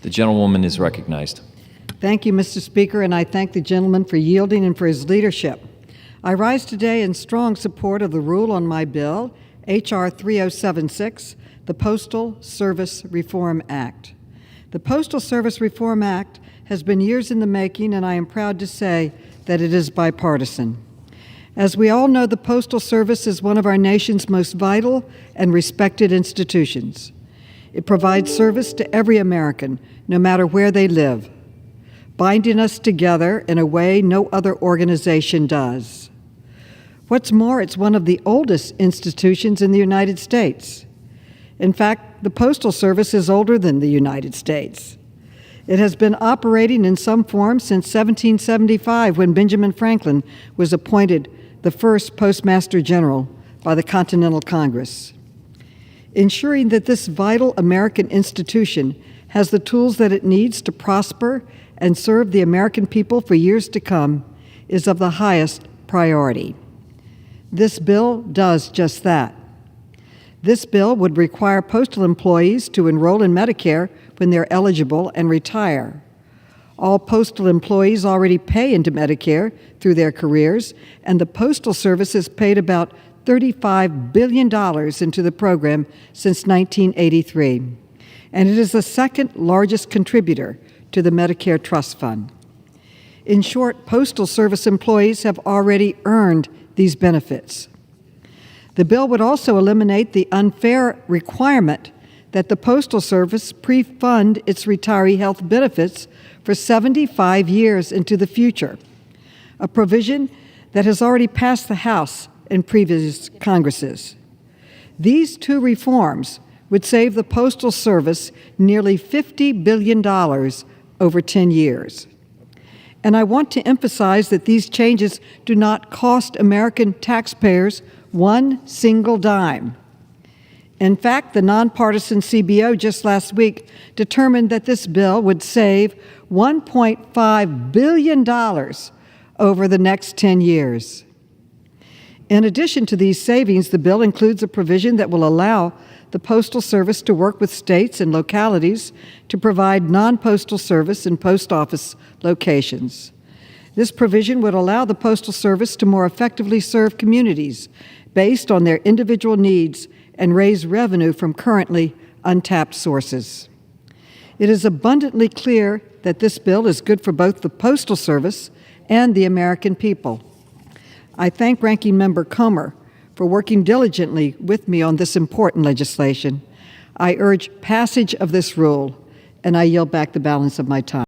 The gentlewoman is recognized. Thank you, Mr. Speaker, and I thank the gentleman for yielding and for his leadership. I rise today in strong support of the rule on my bill, H.R. 3076, the Postal Service Reform Act. The Postal Service Reform Act has been years in the making, and I am proud to say that it is bipartisan. As we all know, the Postal Service is one of our nation's most vital and respected institutions. It provides service to every American, no matter where they live, binding us together in a way no other organization does. What's more, it's one of the oldest institutions in the United States. In fact, the Postal Service is older than the United States. It has been operating in some form since 1775, when Benjamin Franklin was appointed the first Postmaster General by the Continental Congress. Ensuring that this vital American institution has the tools that it needs to prosper and serve the American people for years to come is of the highest priority. This bill does just that. This bill would require postal employees to enroll in Medicare when they're eligible and retire. All postal employees already pay into Medicare through their careers, and the Postal Service has paid about $35 billion into the program since 1983. And it is the second largest contributor to the Medicare Trust Fund. In short, Postal Service employees have already earned these benefits. The bill would also eliminate the unfair requirement that the Postal Service pre-fund its retiree health benefits for 75 years into the future, a provision that has already passed the House in previous Congresses. These two reforms would save the Postal Service nearly $50 billion over 10 years. And I want to emphasize that these changes do not cost American taxpayers one single dime. In fact, the nonpartisan CBO just last week determined that this bill would save $1.5 billion over the next 10 years. In addition to these savings, the bill includes a provision that will allow the Postal Service to work with states and localities to provide non-postal service in post office locations. This provision would allow the Postal Service to more effectively serve communities based on their individual needs and raise revenue from currently untapped sources. It is abundantly clear that this bill is good for both the Postal Service and the American people. I thank Ranking Member Comer for working diligently with me on this important legislation. I urge passage of this rule, and I yield back the balance of my time.